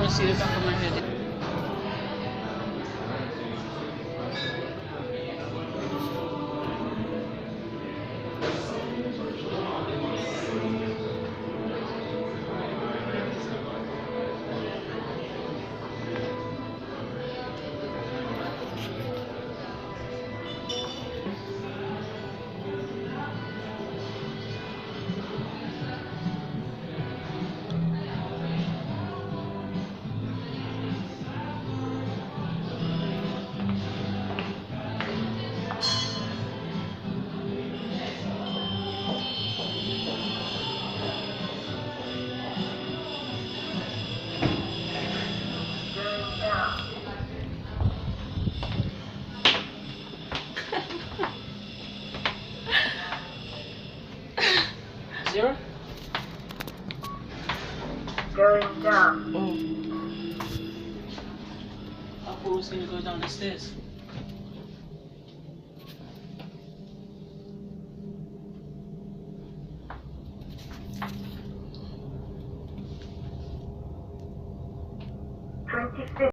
even see the back of my head. Zero? Going down. Oh. I thought we was going to go down the stairs.